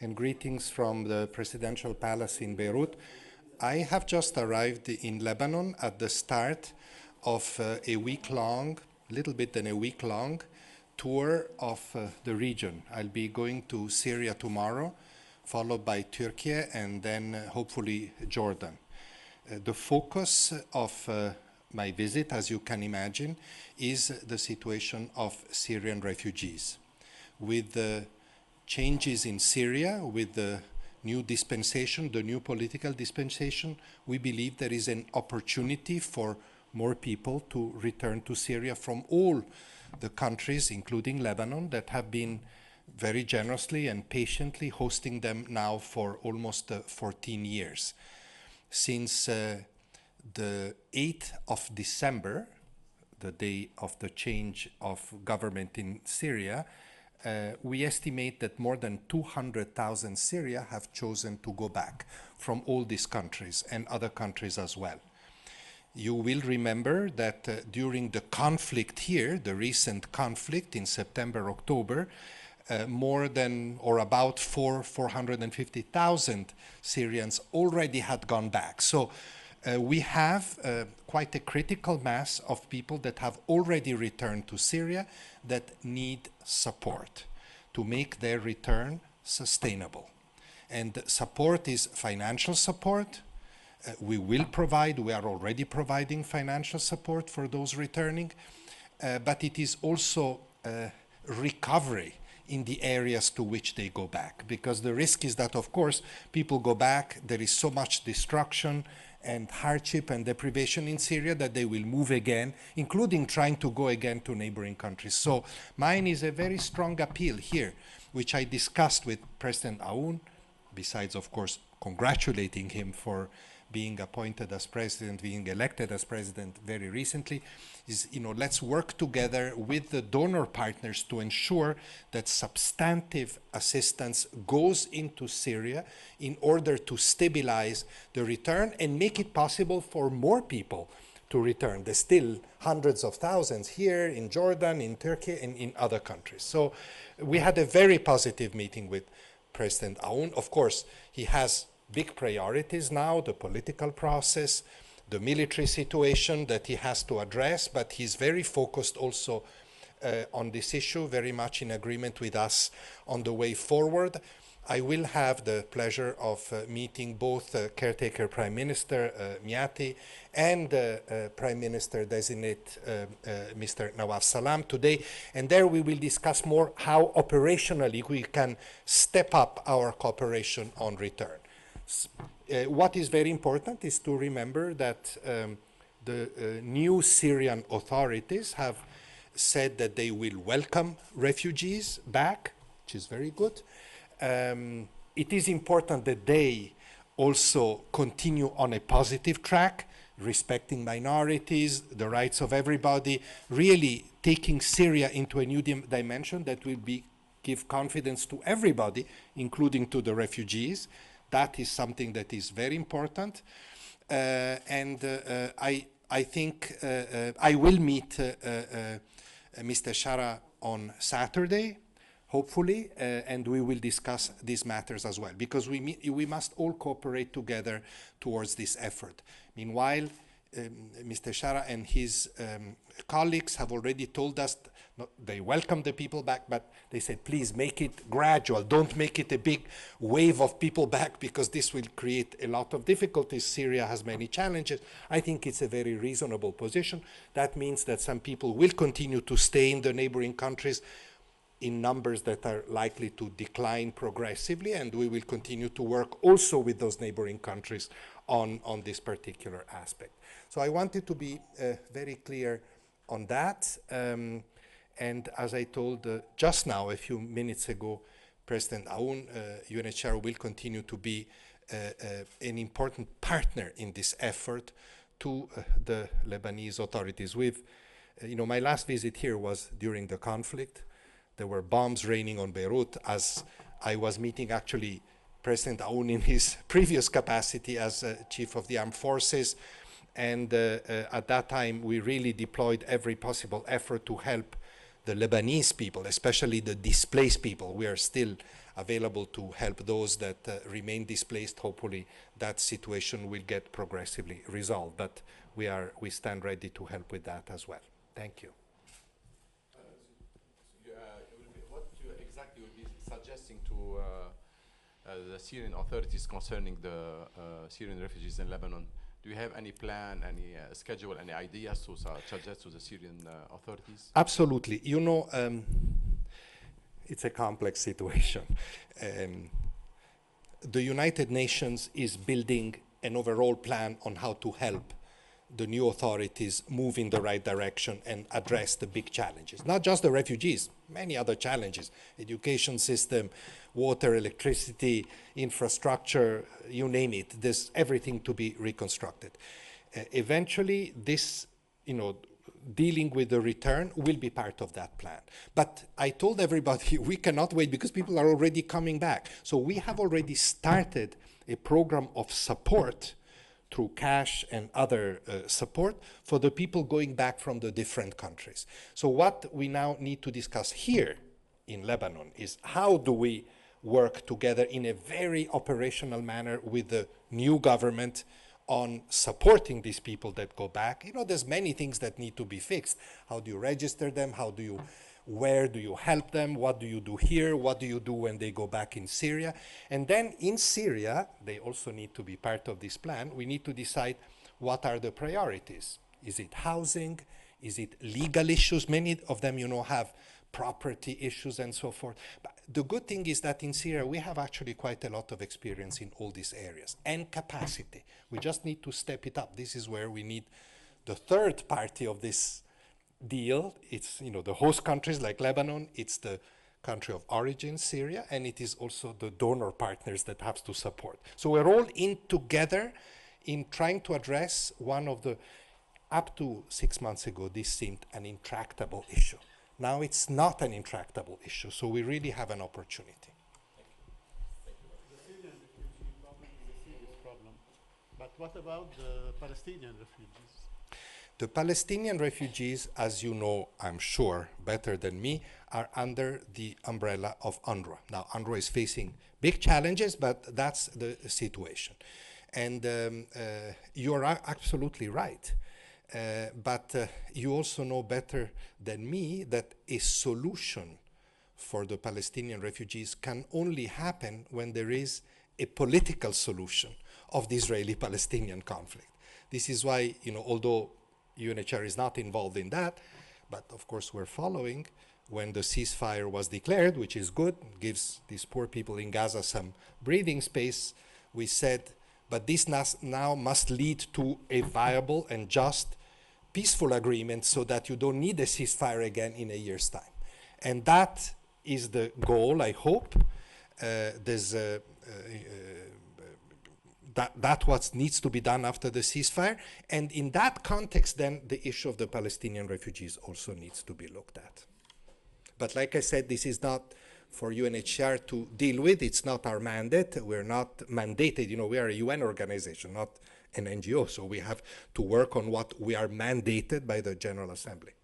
and greetings from the Presidential Palace in Beirut. I have just arrived in Lebanon at the start of a week-long, little bit than a week-long, tour of the region. I'll be going to Syria tomorrow, followed by Turkey, and then hopefully Jordan. The focus of my visit, as you can imagine, is the situation of Syrian refugees. With the changes in Syria, with the new dispensation, the new political dispensation, we believe there is an opportunity for more people to return to Syria from all the countries, including Lebanon, that have been very generously and patiently hosting them now for almost 14 years. Since the 8th of December, the day of the change of government in Syria, we estimate that more than 200,000 Syria have chosen to go back from all these countries and other countries as well. You will remember that during the conflict here, the recent conflict in September, October, more than or about 450,000 Syrians already had gone back. So we have quite a critical mass of people that have already returned to Syria that need support to make their return sustainable. And support is financial support. We will provide, we are already providing financial support for those returning, but it is also recovery in the areas to which they go back. Because the risk is that, of course, people go back, there is so much destruction and hardship and deprivation in Syria that they will move again, including trying to go again to neighboring countries. So mine is a very strong appeal here, which I discussed with President Aoun, besides, of course, congratulating him for being appointed as president, being elected as president very recently, is, let's work together with the donor partners to ensure that substantive assistance goes into Syria in order to stabilize the return and make it possible for more people to return. There's still hundreds of thousands here in Jordan, in Turkey, and in other countries. So we had a very positive meeting with President Aoun. Of course, he has big priorities now, the political process, the military situation that he has to address, but he's very focused also on this issue, very much in agreement with us on the way forward. I will have the pleasure of meeting both caretaker Prime Minister Miati and Prime Minister designate Mr. Nawaf Salam today, and there we will discuss more how operationally we can step up our cooperation on return. What is very important is to remember that the new Syrian authorities have said that they will welcome refugees back, which is very good. It is important that they also continue on a positive track, respecting minorities, the rights of everybody, really taking Syria into a new dimension that will give confidence to everybody, including to the refugees. That is something that is very important. I think I will meet Mr. Shara on Saturday, hopefully, and we will discuss these matters as well, because we must all cooperate together towards this effort. Meanwhile, Mr. Shara and his colleagues have already told us they welcome the people back, but they said, please make it gradual. Don't make it a big wave of people back, because this will create a lot of difficulties. Syria has many challenges. I think it's a very reasonable position. That means that some people will continue to stay in the neighboring countries in numbers that are likely to decline progressively, and we will continue to work also with those neighboring countries on this particular aspect. So I wanted to be very clear on that. And as I told just now, a few minutes ago, President Aoun, UNHCR will continue to be an important partner in this effort to the Lebanese authorities. My last visit here was during the conflict. There were bombs raining on Beirut as I was meeting actually President Aoun in his previous capacity as Chief of the Armed Forces. And at that time, we really deployed every possible effort to help the Lebanese people, especially the displaced people. We are still available to help those that remain displaced. Hopefully that situation will get progressively resolved, but we stand ready to help with that as well. Thank you. What you exactly will be suggesting to the Syrian authorities concerning the Syrian refugees in Lebanon? Do you have any plan, any schedule, any ideas to suggest to the Syrian authorities? Absolutely. You know, it's a complex situation. The United Nations is building an overall plan on how to help the new authorities move in the right direction and address the big challenges. Not just the refugees, many other challenges. Education system, water, electricity, infrastructure, you name it. There's everything to be reconstructed. Eventually, this, dealing with the return will be part of that plan. But I told everybody we cannot wait because people are already coming back. So we have already started a program of support through cash and other support for the people going back from the different countries. So what we now need to discuss here in Lebanon is how do we work together in a very operational manner with the new government on supporting these people that go back. There's many things that need to be fixed. How do you register them? Where do you help them? What do you do here? What do you do when they go back in Syria? And then in Syria, they also need to be part of this plan. We need to decide what are the priorities. Is it housing? Is it legal issues? Many of them, have property issues and so forth. But the good thing is that in Syria, we have actually quite a lot of experience in all these areas and capacity. We just need to step it up. This is where we need the third party of this deal. It's the host countries like Lebanon, it's the country of origin, Syria, and it is also the donor partners that have to support. So we're all in together in trying to address one of the, up to 6 months ago, this seemed an intractable issue. Now it's not an intractable issue, so we really have an opportunity. The Syrian refugee problem is a serious problem, but what about the Palestinian refugees? The Palestinian refugees, as you know, I'm sure, better than me, are under the umbrella of UNRWA. Now, UNRWA is facing big challenges, but that's the situation. And you're absolutely right. But you also know better than me that a solution for the Palestinian refugees can only happen when there is a political solution of the Israeli-Palestinian conflict. This is why, although UNHCR is not involved in that, but of course we're following. When the ceasefire was declared, which is good, gives these poor people in Gaza some breathing space, we said, but this now must lead to a viable and just peaceful agreement so that you don't need a ceasefire again in a year's time. And that is the goal, I hope. That's what needs to be done after the ceasefire. And in that context, then, the issue of the Palestinian refugees also needs to be looked at. But like I said, this is not for UNHCR to deal with. It's not our mandate. We're not mandated. We are a UN organization, not an NGO. So we have to work on what we are mandated by the General Assembly.